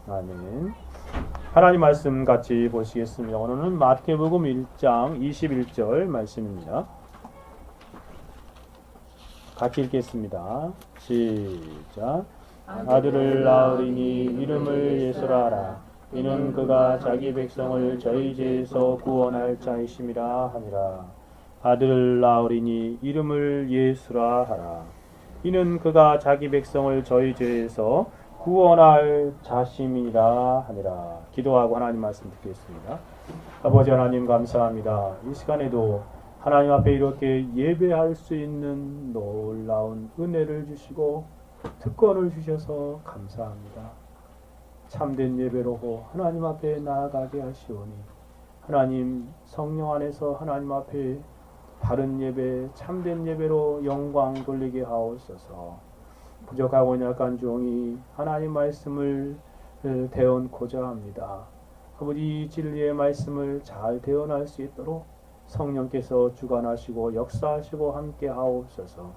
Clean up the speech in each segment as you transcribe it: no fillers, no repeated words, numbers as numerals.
아멘. 하나님 말씀 같이 보시겠습니다. 오늘은 마태복음 1장 21절 말씀입니다. 같이 읽겠습니다. 시작. 아들을 낳으리니 이름을 예수라 하라. 이는 그가 자기 백성을 저희 죄에서 구원할 자이심이라 하니라. 아들을 낳으리니 이름을 예수라 하라. 이는 그가 자기 백성을 저희 죄에서 구원할 자심이라 하니라. 기도하고 하나님 말씀 듣겠습니다. 아버지 하나님 감사합니다. 이 시간에도 하나님 앞에 이렇게 예배할 수 있는 놀라운 은혜를 주시고 특권을 주셔서 감사합니다. 참된 예배로 하나님 앞에 나아가게 하시오니 하나님 성령 안에서 하나님 앞에 바른 예배, 참된 예배로 영광 돌리게 하옵소서. 부족하고 약한 종이 하나님 말씀을 대언고자 합니다. 아버지 진리의 말씀을 잘 대언할 수 있도록 성령께서 주관하시고 역사하시고 함께 하옵소서.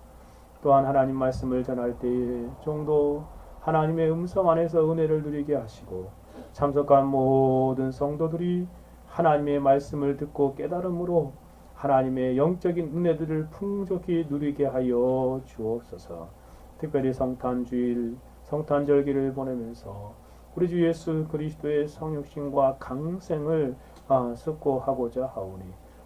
또한 하나님 말씀을 전할 때에 종도 하나님의 음성 안에서 은혜를 누리게 하시고 참석한 모든 성도들이 하나님의 말씀을 듣고 깨달음으로 하나님의 영적인 은혜들을 풍족히 누리게 하여 주옵소서. 특별히 성탄주일, 성탄절기를 보내면서 우리 주 예수 그리스도의 성육신과 강생을 숙고하고자 하오니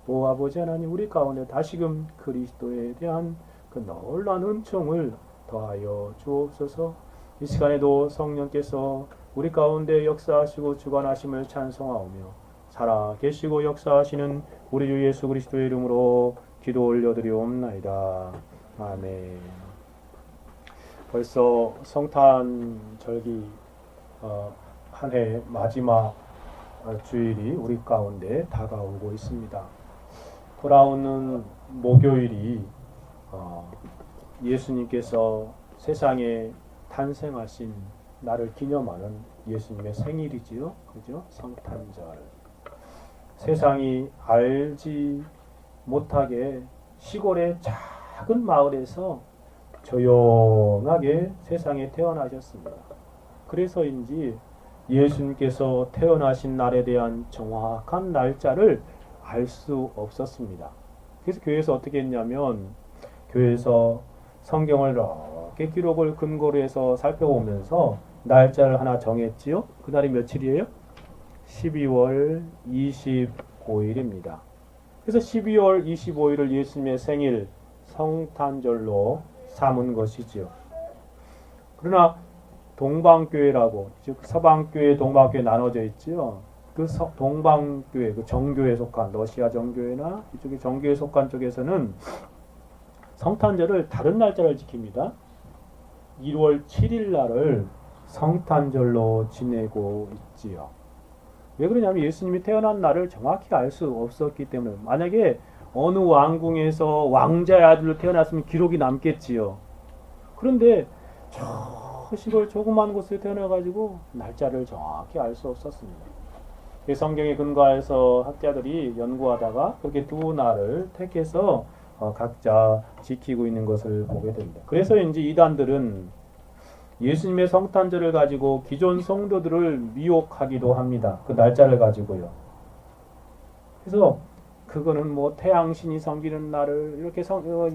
오 아버지 하나님, 우리 가운데 다시금 그리스도에 대한 그 놀라운 은총을 더하여 주옵소서. 이 시간에도 성령께서 우리 가운데 역사하시고 주관하심을 찬송하오며 살아 계시고 역사하시는 우리 주 예수 그리스도의 이름으로 기도 올려드리옵나이다. 아멘. 벌써 성탄절기 한 해 마지막 주일이 우리 가운데 다가오고 있습니다. 돌아오는 목요일이 예수님께서 세상에 탄생하신 날을 기념하는 예수님의 생일이지요. 그죠? 성탄절. 세상이 알지 못하게 시골의 작은 마을에서 조용하게 세상에 태어나셨습니다. 그래서인지 예수님께서 태어나신 날에 대한 정확한 날짜를 알 수 없었습니다. 그래서 교회에서 어떻게 했냐면 교회에서 성경을 이렇게 기록을 근거로 해서 살펴보면서 날짜를 하나 정했지요. 그날이 며칠이에요? 12월 25일입니다. 그래서 12월 25일을 예수님의 생일 성탄절로 삼은 것이지요. 그러나 동방교회라고, 즉 서방교회, 동방교회 나눠져 있지요. 그 동방교회, 그 정교에 속한 러시아 정교회나 이쪽에 정교에 속한 쪽에서는 성탄절을 다른 날짜를 지킵니다. 1월 7일 날을 성탄절로 지내고 있지요. 왜 그러냐면 예수님이 태어난 날을 정확히 알 수 없었기 때문에. 만약에 어느 왕궁에서 왕자의 아들로 태어났으면 기록이 남겠지요. 그런데 저 시골 조그만 곳에 태어나가지고 날짜를 정확히 알 수 없었습니다. 성경에 근거해서 학자들이 연구하다가 그렇게 두 날을 택해서 각자 지키고 있는 것을 보게 됩니다. 그래서인지 이단들은 예수님의 성탄절을 가지고 기존 성도들을 미혹하기도 합니다. 그 날짜를 가지고요. 그래서 그거는 뭐 태양신이 섬기는 날을 이렇게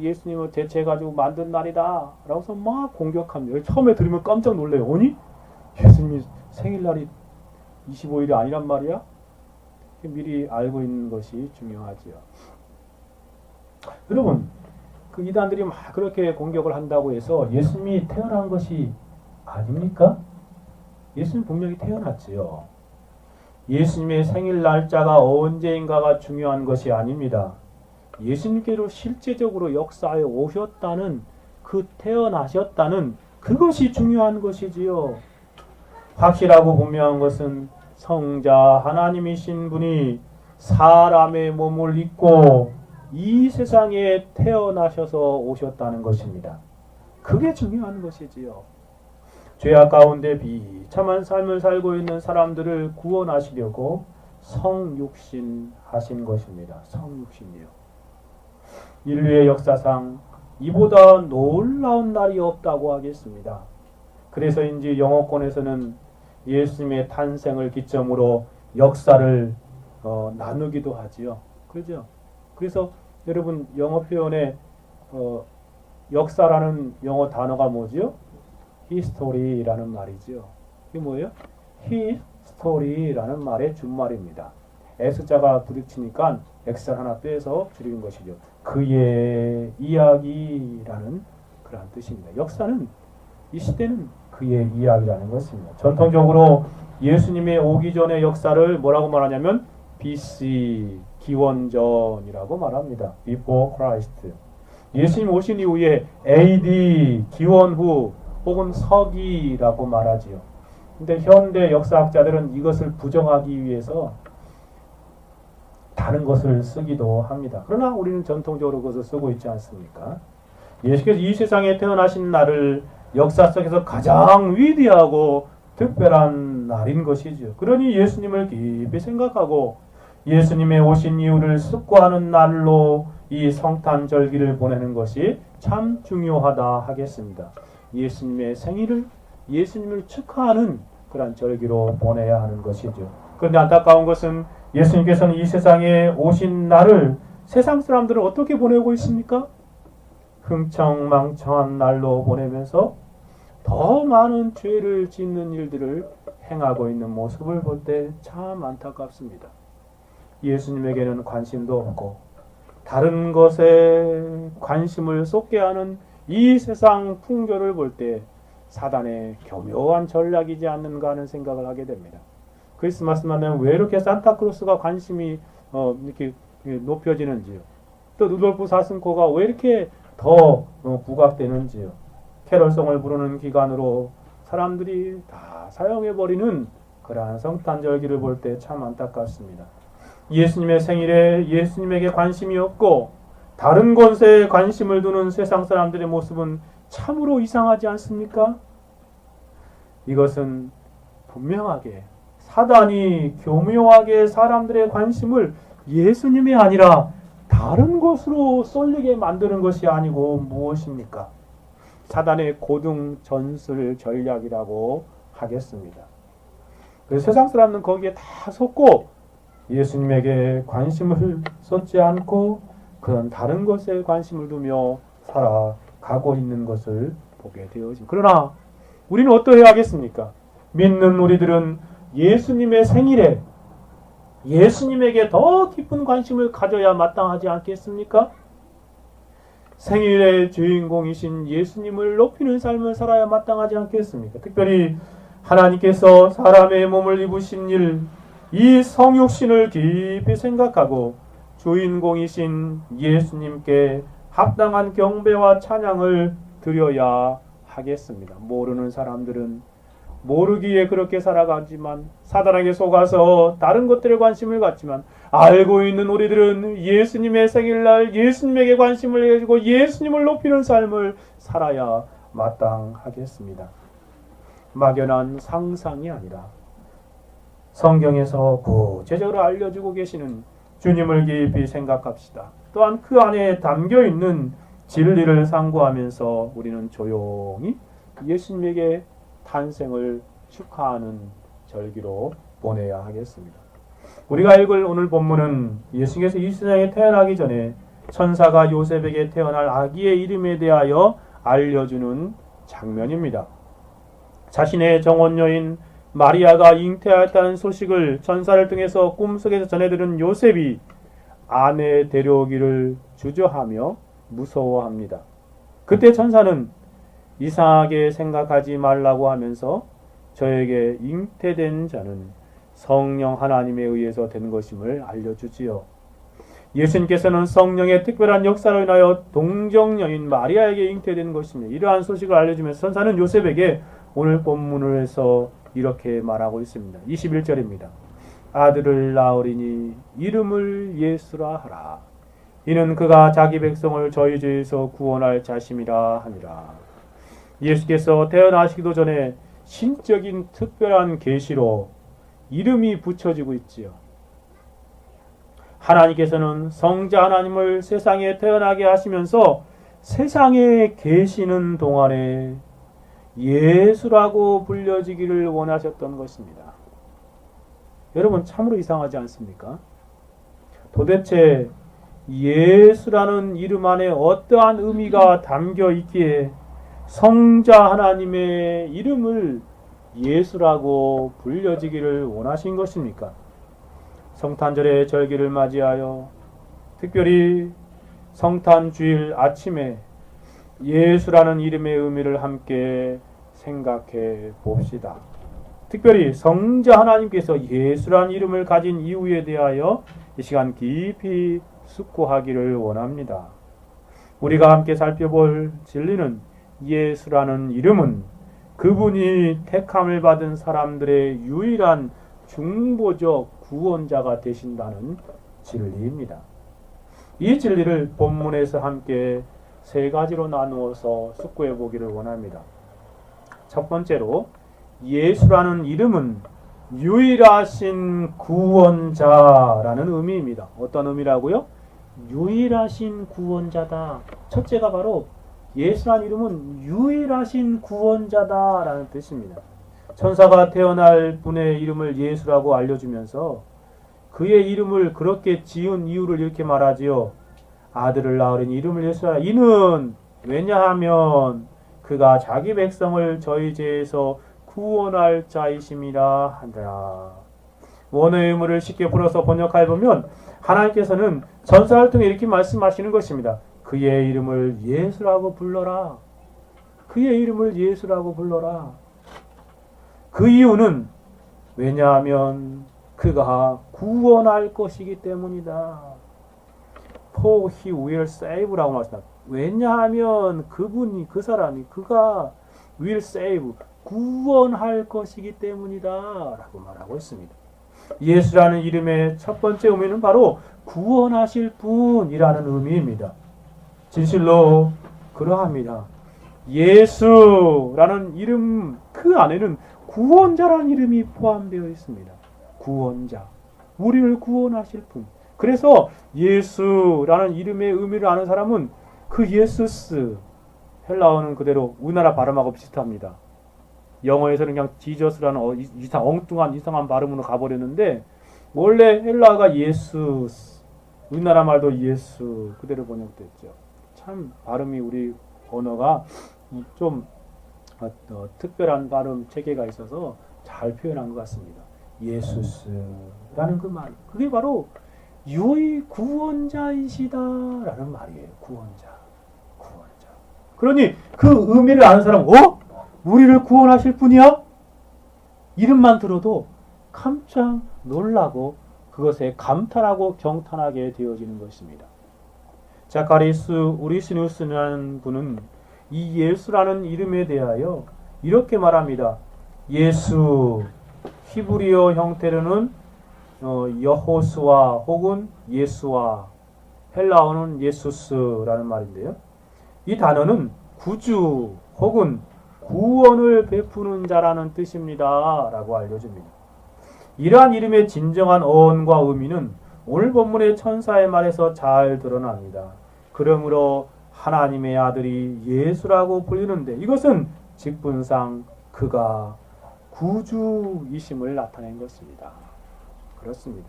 예수님을 대체해가지고 만든 날이다 라고 해서 막 공격합니다. 처음에 들으면 깜짝 놀래요. 아니? 예수님이 생일날이 25일이 아니란 말이야? 미리 알고 있는 것이 중요하지요. 여러분, 그 이단들이 막 그렇게 공격을 한다고 해서 예수님이 태어난 것이 아닙니까? 예수님 분명히 태어났지요. 예수님의 생일 날짜가 언제인가가 중요한 것이 아닙니다. 예수님께로 실제적으로 역사에 오셨다는, 그 태어나셨다는 그것이 중요한 것이지요. 확실하고 분명한 것은 성자 하나님이신 분이 사람의 몸을 입고 이 세상에 태어나셔서 오셨다는 것입니다. 그게 중요한 것이지요. 죄악 가운데 비참한 삶을 살고 있는 사람들을 구원하시려고 성육신 하신 것입니다. 성육신이요. 인류의 역사상 이보다 놀라운 날이 없다고 하겠습니다. 그래서인지 영어권에서는 예수님의 탄생을 기점으로 역사를 나누기도 하지요. 그죠? 그래서 여러분 영어 표현에 역사라는 영어 단어가 뭐지요? history라는 말이지요. 이게 뭐예요? history라는 말의 준말입니다. S자가 부딪히니까 X자 하나 빼서 줄이는 것이죠. 그의 이야기라는 그런 뜻입니다. 역사는 이 시대는 그의 이야기라는 것입니다. 전통적으로 예수님의 오기 전의 역사를 뭐라고 말하냐면 BC 기원전이라고 말합니다. Before Christ. 예수님 오신 이후에 AD 기원 후 혹은 서기라고 말하지요. 근데 현대 역사학자들은 이것을 부정하기 위해서 다른 것을 쓰기도 합니다. 그러나 우리는 전통적으로 그것을 쓰고 있지 않습니까? 예수께서 이 세상에 태어나신 날을 역사 속에서 가장 위대하고 특별한 날인 것이죠. 그러니 예수님을 깊이 생각하고 예수님의 오신 이유를 숙고하는 날로 이 성탄절기를 보내는 것이 참 중요하다 하겠습니다. 예수님의 생일을 예수님을 축하하는 그런 절기로 보내야 하는 것이죠. 그런데 안타까운 것은 예수님께서는 이 세상에 오신 날을 세상 사람들은 어떻게 보내고 있습니까? 흥청망청한 날로 보내면서 더 많은 죄를 짓는 일들을 행하고 있는 모습을 볼 때 참 안타깝습니다. 예수님에게는 관심도 없고 다른 것에 관심을 쏟게 하는 이 세상 풍조를 볼 때 사단의 교묘한 전략이지 않는가 하는 생각을 하게 됩니다. 크리스마스만 되면 왜 이렇게 산타크로스가 관심이 이렇게 높여지는지요. 또 루돌프 사슴코가 왜 이렇게 더 부각되는지요. 캐럴송을 부르는 기간으로 사람들이 다 사용해버리는 그러한 성탄절기를 볼 때 참 안타깝습니다. 예수님의 생일에 예수님에게 관심이 없고 다른 것에 관심을 두는 세상 사람들의 모습은 참으로 이상하지 않습니까? 이것은 분명하게 사단이 교묘하게 사람들의 관심을 예수님이 아니라 다른 것으로 쏠리게 만드는 것이 아니고 무엇입니까? 사단의 고등 전술 전략이라고 하겠습니다. 그래서 세상 사람은 거기에 다 속고 예수님에게 관심을 쏟지 않고 그런 다른 것에 관심을 두며 살아가고 있는 것을 보게 되어집니다. 그러나 우리는 어떠해야 하겠습니까? 믿는 우리들은 예수님의 생일에 예수님에게 더 깊은 관심을 가져야 마땅하지 않겠습니까? 생일의 주인공이신 예수님을 높이는 삶을 살아야 마땅하지 않겠습니까? 특별히 하나님께서 사람의 몸을 입으신 일, 이 성육신을 깊이 생각하고 주인공이신 예수님께 합당한 경배와 찬양을 드려야 하겠습니다. 모르는 사람들은 모르기에 그렇게 살아가지만 사단에게 속아서 다른 것들에 관심을 갖지만 알고 있는 우리들은 예수님의 생일날 예수님에게 관심을 가지고 예수님을 높이는 삶을 살아야 마땅하겠습니다. 막연한 상상이 아니라 성경에서 구체적으로 알려주고 계시는 주님을 깊이 생각합시다. 또한 그 안에 담겨있는 진리를 상고하면서 우리는 조용히 예수님에게 탄생을 축하하는 절기로 보내야 하겠습니다. 우리가 읽을 오늘 본문은 예수께서 이 세상에 태어나기 전에 천사가 요셉에게 태어날 아기의 이름에 대하여 알려주는 장면입니다. 자신의 정혼녀인 마리아가 잉태하였다는 소식을 천사를 통해서 꿈속에서 전해들은 요셉이 아내 데려오기를 주저하며 무서워합니다. 그때 천사는 이상하게 생각하지 말라고 하면서 저에게 잉태된 자는 성령 하나님에 의해서 된 것임을 알려주지요. 예수님께서는 성령의 특별한 역사로 인하여 동정녀인 마리아에게 잉태된 것입니다. 이러한 소식을 알려주면서 천사는 요셉에게 오늘 본문에서 이렇게 말하고 있습니다. 21절입니다. 아들을 낳으리니 이름을 예수라 하라. 이는 그가 자기 백성을 저희 죄에서 구원할 자심이라 하니라. 예수께서 태어나시기도 전에 신적인 특별한 계시로 이름이 붙여지고 있지요. 하나님께서는 성자 하나님을 세상에 태어나게 하시면서 세상에 계시는 동안에 예수라고 불려지기를 원하셨던 것입니다. 여러분 참으로 이상하지 않습니까? 도대체 예수라는 이름 안에 어떠한 의미가 담겨 있기에 성자 하나님의 이름을 예수라고 불려지기를 원하신 것입니까? 성탄절의 절기를 맞이하여 특별히 성탄주일 아침에 예수라는 이름의 의미를 함께 생각해 봅시다. 특별히 성자 하나님께서 예수라는 이름을 가진 이유에 대하여 이 시간 깊이 숙고하기를 원합니다. 우리가 함께 살펴볼 진리는 예수라는 이름은 그분이 택함을 받은 사람들의 유일한 중보적 구원자가 되신다는 진리입니다. 이 진리를 본문에서 함께 세 가지로 나누어서 숙고해 보기를 원합니다. 첫 번째로 예수라는 이름은 유일하신 구원자라는 의미입니다. 어떤 의미라고요? 유일하신 구원자다. 첫째가 바로 예수라는 이름은 유일하신 구원자다라는 뜻입니다. 천사가 태어날 분의 이름을 예수라고 알려주면서 그의 이름을 그렇게 지은 이유를 이렇게 말하지요. 아들을 낳으리니 이름을 예수라. 이는 왜냐하면 그가 자기 백성을 저희 죄에서 구원할 자이심이라 하더라. 원어의 의미를 쉽게 풀어서 번역해 보면 하나님께서는 전사를 통해 이렇게 말씀하시는 것입니다. 그의 이름을 예수라고 불러라. 그의 이름을 예수라고 불러라. 그 이유는 왜냐하면 그가 구원할 것이기 때문이다. For he will save라고 말씀합니다. 왜냐하면 그분이 그 사람이 그가 will save 구원할 것이기 때문이다 라고 말하고 있습니다. 예수라는 이름의 첫 번째 의미는 바로 구원하실 분이라는 의미입니다. 진실로 그러합니다. 예수라는 이름 그 안에는 구원자라는 이름이 포함되어 있습니다. 구원자, 우리를 구원하실 분. 그래서 예수라는 이름의 의미를 아는 사람은 그 예수스, 헬라어는 그대로 우리나라 발음하고 비슷합니다. 영어에서는 그냥 지저스라는 엉뚱한 이상한 발음으로 가버렸는데 원래 헬라어가 예수스, 우리나라 말도 예수 그대로 번역됐죠. 참 발음이 우리 언어가 좀 특별한 발음 체계가 있어서 잘 표현한 것 같습니다. 예수스라는 그 말, 그게 바로 유의 구원자이시다라는 말이에요. 구원자. 그러니 그 의미를 아는 사람, 우리를 구원하실 분이야? 이름만 들어도 깜짝 놀라고 그것에 감탄하고 경탄하게 되어지는 것입니다. 자카리스 우리시누스라는 분은 이 예수라는 이름에 대하여 이렇게 말합니다. 예수, 히브리어 형태로는 여호수아 혹은 예수아, 헬라어는 예수스라는 말인데요. 이 단어는 구주 혹은 구원을 베푸는 자라는 뜻입니다 라고 알려줍니다. 이러한 이름의 진정한 어원과 의미는 오늘 본문의 천사의 말에서 잘 드러납니다. 그러므로 하나님의 아들이 예수라고 불리는데 이것은 직분상 그가 구주이심을 나타낸 것입니다. 그렇습니다.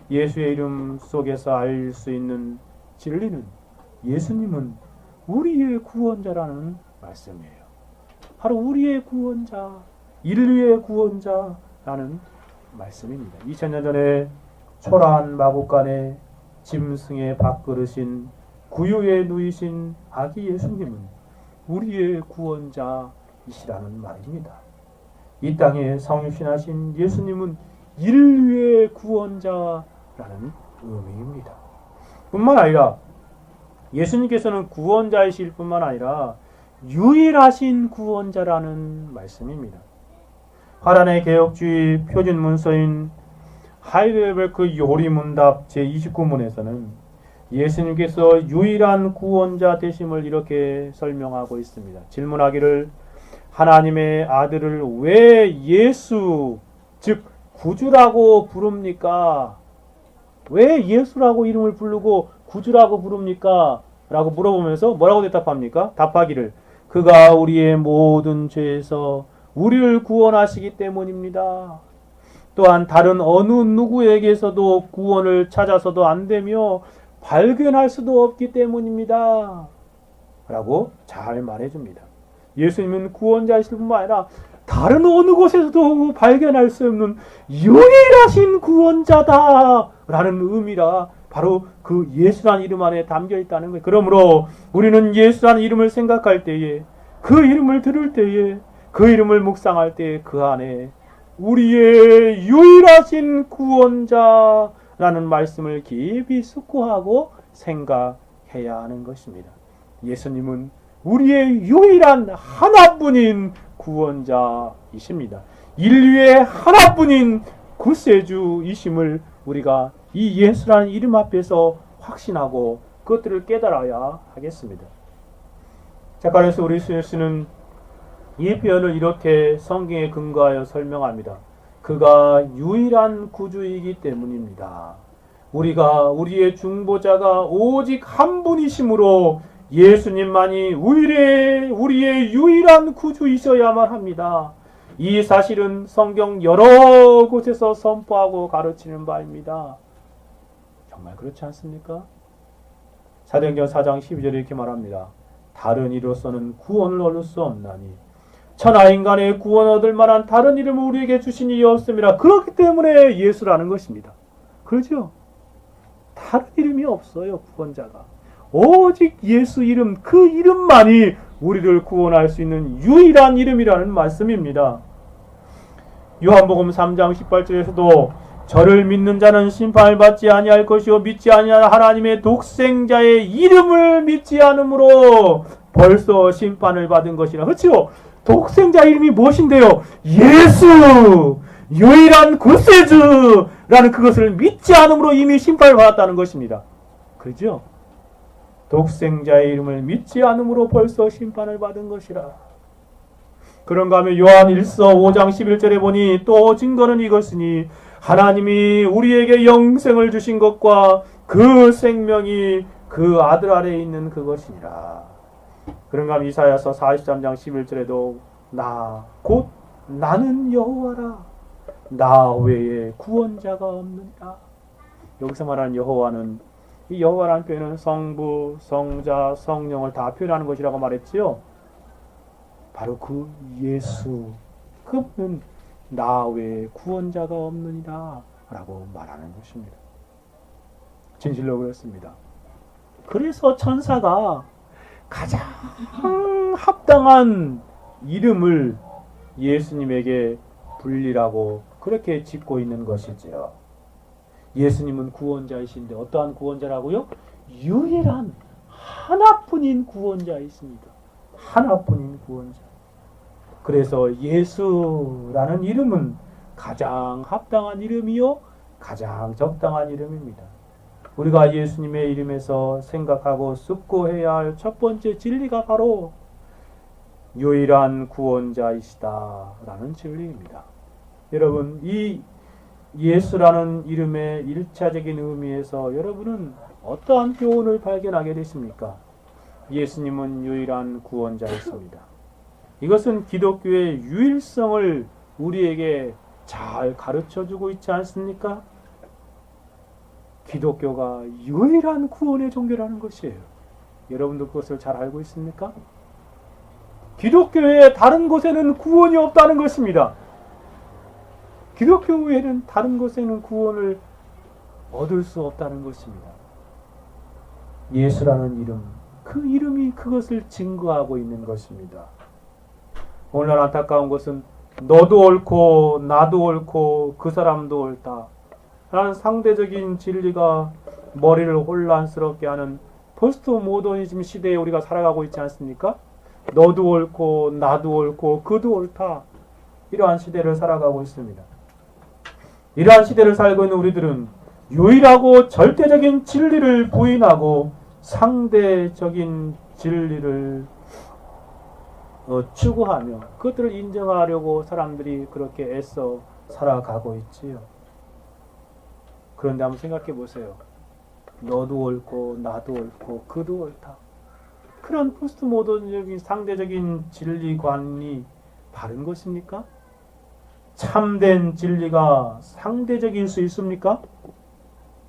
예수의 이름 속에서 알 수 있는 진리는 예수님은 우리의 구원자라는 말씀이에요. 바로 우리의 구원자, 인류의 구원자라는 말씀입니다. 2000년 전에 초라한 마국간에 짐승의 밥그릇인 구유에 누이신 아기 예수님은 우리의 구원자이시라는 말입니다. 이 땅에 성육신하신 예수님은 인류의 구원자라는 의미입니다. 뿐만 아니라 예수님께서는 구원자이실 뿐만 아니라 유일하신 구원자라는 말씀입니다. 화란의 개혁주의 표준 문서인 하이델베르크 요리문답 제29문에서는 예수님께서 유일한 구원자 되심을 이렇게 설명하고 있습니다. 질문하기를 하나님의 아들을 왜 예수, 즉 구주라고 부릅니까? 왜 예수라고 이름을 부르고 구주라고 부릅니까? 라고 물어보면서 뭐라고 대답합니까? 답하기를 그가 우리의 모든 죄에서 우리를 구원하시기 때문입니다. 또한 다른 어느 누구에게서도 구원을 찾아서도 안 되며 발견할 수도 없기 때문입니다. 라고 잘 말해줍니다. 예수님은 구원자이실 뿐만 아니라 다른 어느 곳에서도 발견할 수 없는 유일하신 구원자다 라는 의미라 바로 그 예수라는 이름 안에 담겨 있다는 거예요. 그러므로 우리는 예수라는 이름을 생각할 때에, 그 이름을 들을 때에, 그 이름을 묵상할 때에 그 안에 우리의 유일하신 구원자라는 말씀을 깊이 숙고하고 생각해야 하는 것입니다. 예수님은 우리의 유일한 하나뿐인 구원자이십니다. 인류의 하나뿐인 구세주이심을 우리가 이 예수라는 이름 앞에서 확신하고 그것들을 깨달아야 하겠습니다. 작가로서 우리 예수는 이 표현을 이렇게 성경에 근거하여 설명합니다. 그가 유일한 구주이기 때문입니다. 우리가 우리의 중보자가 오직 한 분이시므로 예수님만이 우리의 유일한 구주이셔야만 합니다. 이 사실은 성경 여러 곳에서 선포하고 가르치는 바입니다. 정말 그렇지 않습니까? 사도행전 4장 12절에 이렇게 말합니다. 다른 이로서는 구원을 얻을 수 없나니 천하 인간의 구원 얻을 만한 다른 이름을 우리에게 주신 이가 없습니다. 그렇기 때문에 예수라는 것입니다. 그렇죠? 다른 이름이 없어요. 구원자가. 오직 예수 이름, 그 이름만이 우리를 구원할 수 있는 유일한 이름이라는 말씀입니다. 요한복음 3장 18절에서도 저를 믿는 자는 심판을 받지 아니할 것이요 믿지 아니할 하나님의 독생자의 이름을 믿지 않으므로 벌써 심판을 받은 것이라. 그렇죠? 독생자 이름이 무엇인데요? 예수! 유일한 구세주라는 그것을 믿지 않으므로 이미 심판을 받았다는 것입니다. 그렇죠? 독생자의 이름을 믿지 않으므로 벌써 심판을 받은 것이라. 그런가 하면 요한 1서 5장 11절에 보니 또 증거는 이것이니 하나님이 우리에게 영생을 주신 것과 그 생명이 그 아들 아래에 있는 그것이니라. 그런가 하면 이사야서 43장 11절에도 곧 나는 여호와라. 나 외에 구원자가 없느니라. 여기서 말하는 여호와는, 이 여호와라는 표현은 성부, 성자, 성령을 다 표현하는 것이라고 말했지요. 바로 그 예수, 그분은 나 외에 구원자가 없느니라 라고 말하는 것입니다. 진실로 그렇습니다. 그래서 천사가 가장 합당한 이름을 예수님에게 불리라고 그렇게 짓고 있는 것이지요. 예수님은 구원자이신데 어떠한 구원자라고요? 유일한 하나뿐인 구원자이십니다. 하나뿐인 구원자. 그래서 예수라는 이름은 가장 합당한 이름이요 가장 적당한 이름입니다. 우리가 예수님의 이름에서 생각하고 숙고해야 할 첫 번째 진리가 바로 유일한 구원자이시다라는 진리입니다. 여러분, 이 예수라는 이름의 일차적인 의미에서 여러분은 어떠한 교훈을 발견하게 되십니까? 예수님은 유일한 구원자이십니다. 이것은 기독교의 유일성을 우리에게 잘 가르쳐주고 있지 않습니까? 기독교가 유일한 구원의 종교라는 것이에요. 여러분도 그것을 잘 알고 있습니까? 기독교의 다른 곳에는 구원이 없다는 것입니다. 기독교 외에는 다른 곳에는 구원을 얻을 수 없다는 것입니다. 예수라는 이름, 그 이름이 그것을 증거하고 있는 것입니다. 오늘날 안타까운 것은 너도 옳고 나도 옳고 그 사람도 옳다 라는 상대적인 진리가 머리를 혼란스럽게 하는 포스트 모더니즘 시대에 우리가 살아가고 있지 않습니까? 너도 옳고 나도 옳고 그도 옳다, 이러한 시대를 살아가고 있습니다. 이러한 시대를 살고 있는 우리들은 유일하고 절대적인 진리를 부인하고 상대적인 진리를 추구하며 그것들을 인정하려고 사람들이 그렇게 애써 살아가고 있지요. 그런데 한번 생각해 보세요. 너도 옳고 나도 옳고 그도 옳다. 그런 포스트 모던적인 상대적인 진리관이 바른 것입니까? 참된 진리가 상대적일 수 있습니까?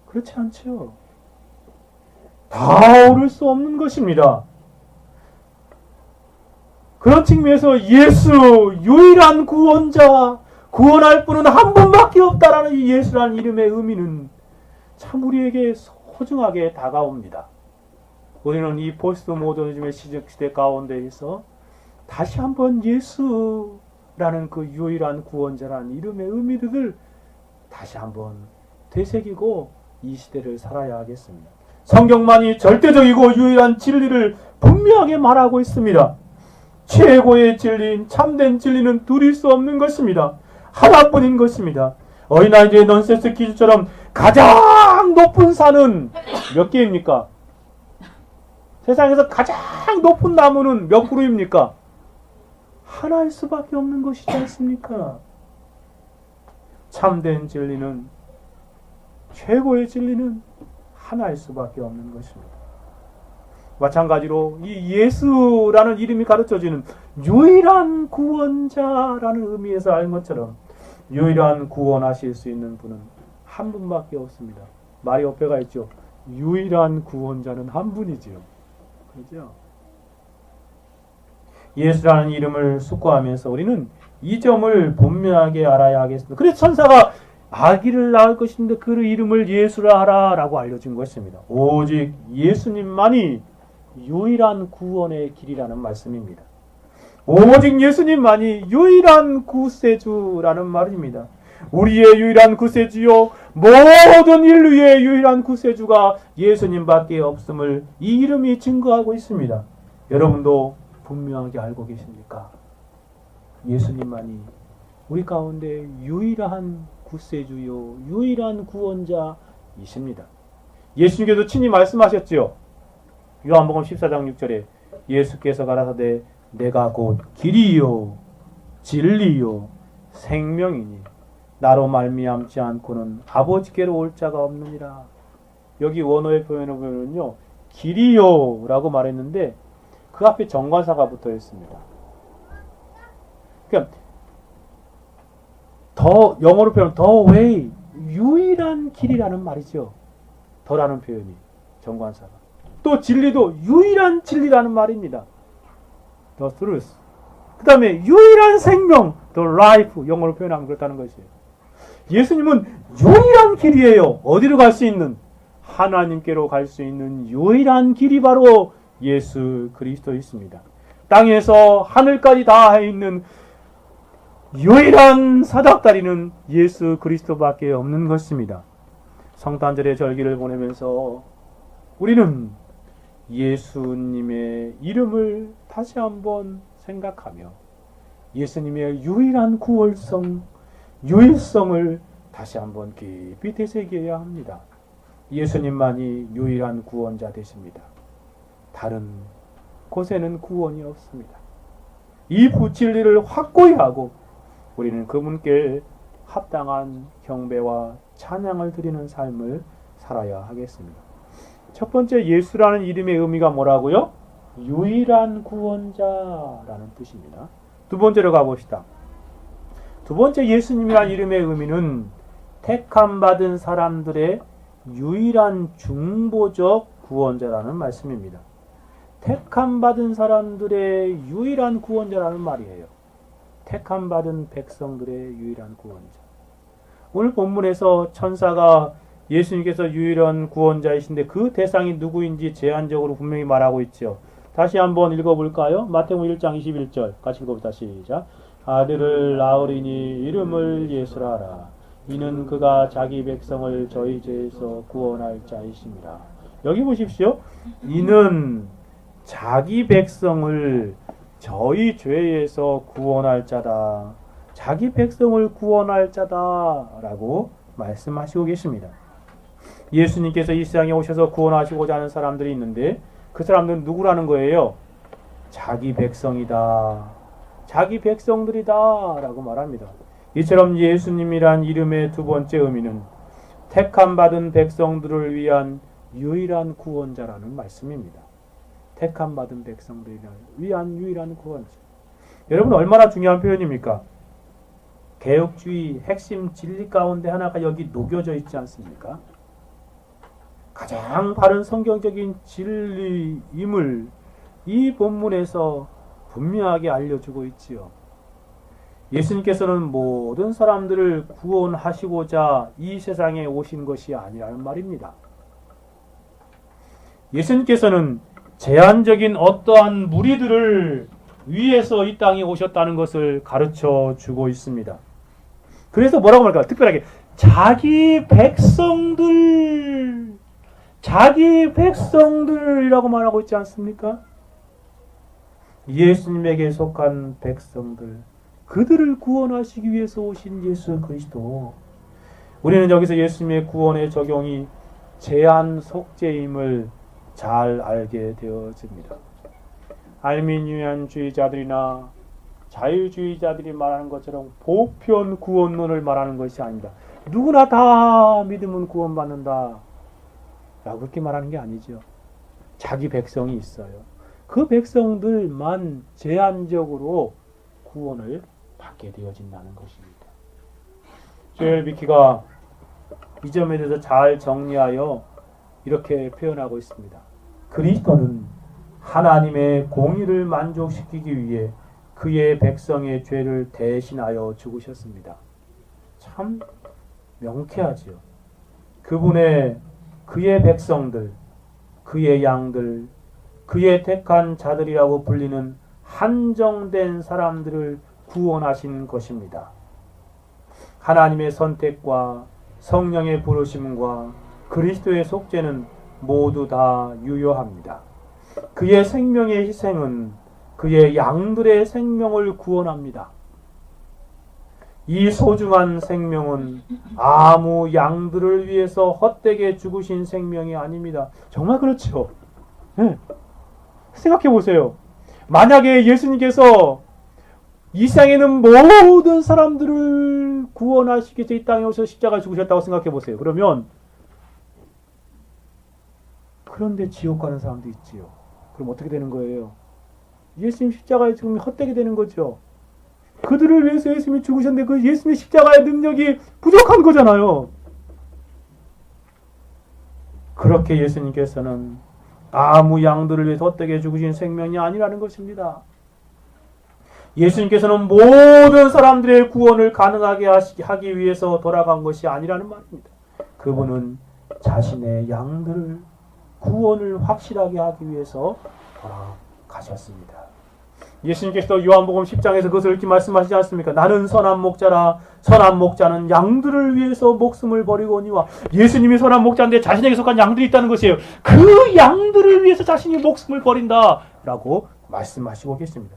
그렇지 않죠. 다 옳을 수 없는 것입니다. 그런 측면에서 예수, 유일한 구원자, 구원할 분은 한 분밖에 없다라는 이 예수라는 이름의 의미는 참 우리에게 소중하게 다가옵니다. 우리는 이 포스트 모더니즘의 시대 가운데에서 다시 한번 예수라는 그 유일한 구원자라는 이름의 의미들을 다시 한번 되새기고 이 시대를 살아야 하겠습니다. 성경만이 절대적이고 유일한 진리를 분명하게 말하고 있습니다. 최고의 진리인 참된 진리는 둘일 수 없는 것입니다. 하나뿐인 것입니다. 어린아이들의 넌센스 퀴즈처럼 가장 높은 산은 몇 개입니까? 세상에서 가장 높은 나무는 몇 그루입니까? 하나일 수밖에 없는 것이지 않습니까? 참된 진리는, 최고의 진리는 하나일 수밖에 없는 것입니다. 마찬가지로 이 예수라는 이름이 가르쳐지는 유일한 구원자라는 의미에서 알 것처럼 유일한 구원하실 수 있는 분은 한 분밖에 없습니다. 말이 어폐가 있죠. 유일한 구원자는 한 분이지요. 그렇죠? 예수라는 이름을 숙고하면서 우리는 이 점을 분명하게 알아야 하겠습니다. 그래서 천사가 아기를 낳을 것인데 그 이름을 예수라 하라라고 알려준 것입니다. 오직 예수님만이 유일한 구원의 길이라는 말씀입니다. 오직 예수님만이 유일한 구세주라는 말입니다. 우리의 유일한 구세주요, 모든 인류의 유일한 구세주가 예수님밖에 없음을 이 이름이 증거하고 있습니다. 여러분도 분명하게 알고 계십니까? 예수님만이 우리 가운데 유일한 구세주요, 유일한 구원자이십니다. 예수님께서 친히 말씀하셨지요. 요한복음 14장 6절에 예수께서 가라사대 내가 곧 길이요 진리요 생명이니 나로 말미암지 않고는 아버지께로 올 자가 없느니라. 여기 원어의 표현을 보면요, 길이요라고 말했는데 그 앞에 정관사가 붙어 있습니다. 그러니까 더 영어로 표현 the way, 유일한 길이라는 말이죠. 더라는 표현이 정관사가. 또 진리도 유일한 진리라는 말입니다. The truth. 그 다음에 유일한 생명, the life. 영어로 표현하면 그렇다는 것이에요. 예수님은 유일한 길이에요. 어디로 갈 수 있는? 하나님께로 갈 수 있는 유일한 길이 바로 예수 그리스도이십니다. 땅에서 하늘까지 닿아 있는 유일한 사닥다리는 예수 그리스도밖에 없는 것입니다. 성탄절의 절기를 보내면서 우리는 예수님의 이름을 다시 한번 생각하며 예수님의 유일한 유일성을 다시 한번 깊이 되새겨야 합니다. 예수님만이 유일한 구원자 되십니다. 다른 곳에는 구원이 없습니다. 이 진리를 확고히 하고 우리는 그분께 합당한 경배와 찬양을 드리는 삶을 살아야 하겠습니다. 첫 번째, 예수라는 이름의 의미가 뭐라고요? 유일한 구원자라는 뜻입니다. 두 번째로 가봅시다. 두 번째, 예수님이라는 이름의 의미는 택함받은 사람들의 유일한 중보적 구원자라는 말씀입니다. 택함받은 사람들의 유일한 구원자라는 말이에요. 택함받은 백성들의 유일한 구원자. 오늘 본문에서 천사가 예수님께서 유일한 구원자이신데 그 대상이 누구인지 제한적으로 분명히 말하고 있죠. 다시 한번 읽어볼까요? 마태복음 1장 21절 같이 읽어봅시다. 시작. 아들을 낳으리니 이름을 예수라 하라. 이는 그가 자기 백성을 저희 죄에서 구원할 자이심이라. 여기 보십시오. 이는 자기 백성을 저희 죄에서 구원할 자다. 자기 백성을 구원할 자다라고 말씀하시고 계십니다. 예수님께서 이 세상에 오셔서 구원하시고자 하는 사람들이 있는데 그 사람들은 누구라는 거예요? 자기 백성이다. 자기 백성들이다 라고 말합니다. 이처럼 예수님이란 이름의 두 번째 의미는 택함받은 백성들을 위한 유일한 구원자라는 말씀입니다. 택함 받은 백성들을 위한 유일한 구원자. 여러분 얼마나 중요한 표현입니까? 개혁주의 핵심 진리 가운데 하나가 여기 녹여져 있지 않습니까? 가장 바른 성경적인 진리임을 이 본문에서 분명하게 알려주고 있지요. 예수님께서는 모든 사람들을 구원하시고자 이 세상에 오신 것이 아니라는 말입니다. 예수님께서는 제한적인 어떠한 무리들을 위해서 이 땅에 오셨다는 것을 가르쳐 주고 있습니다. 그래서 뭐라고 말할까? 특별하게 자기 백성들이라고 말하고 있지 않습니까? 예수님에게 속한 백성들, 그들을 구원하시기 위해서 오신 예수 그리스도. 우리는 여기서 예수님의 구원의 적용이 제한 속죄임을 잘 알게 되어집니다. 알미니안주의자들이나 자유주의자들이 말하는 것처럼 보편 구원론을 말하는 것이 아닙니다. 누구나 다 믿으면 구원받는다 라고 그렇게 말하는 게 아니죠. 자기 백성이 있어요. 그 백성들만 제한적으로 구원을 받게 되어진다는 것입니다. 조엘 미키가 이 점에 대해서 잘 정리하여 이렇게 표현하고 있습니다. 그리스도는 하나님의 공의를 만족시키기 위해 그의 백성의 죄를 대신하여 죽으셨습니다. 참 명쾌하지요. 그의 백성들, 그의 양들, 그의 택한 자들이라고 불리는 한정된 사람들을 구원하신 것입니다. 하나님의 선택과 성령의 부르심과 그리스도의 속죄는 모두 다 유효합니다. 그의 생명의 희생은 그의 양들의 생명을 구원합니다. 이 소중한 생명은 아무 양들을 위해서 헛되게 죽으신 생명이 아닙니다. 정말 그렇죠. 네. 생각해 보세요. 만약에 예수님께서 이 세상에는 모든 사람들을 구원하시기 위해서 이 땅에 오셔서 십자가 죽으셨다고 생각해 보세요. 그런데 지옥 가는 사람도 있지요. 그럼 어떻게 되는 거예요? 예수님 십자가에 죽으면 헛되게 되는 거죠. 그들을 위해서 예수님이 죽으셨는데 그 예수님의 십자가의 능력이 부족한 거잖아요. 그렇게 예수님께서는 아무 양들을 위해서 헛되게 죽으신 생명이 아니라는 것입니다. 예수님께서는 모든 사람들의 구원을 가능하게 하기 위해서 돌아간 것이 아니라는 말입니다. 그분은 자신의 양들을 구원을 확실하게 하기 위해서 돌아가셨습니다. 예수님께서 요한복음 10장에서 그것을 이렇게 말씀하시지 않습니까? 나는 선한 목자라. 선한 목자는 양들을 위해서 목숨을 버리고 오니와. 예수님이 선한 목자인데 자신에게 속한 양들이 있다는 것이에요. 그 양들을 위해서 자신이 목숨을 버린다 라고 말씀하시고 계십니다.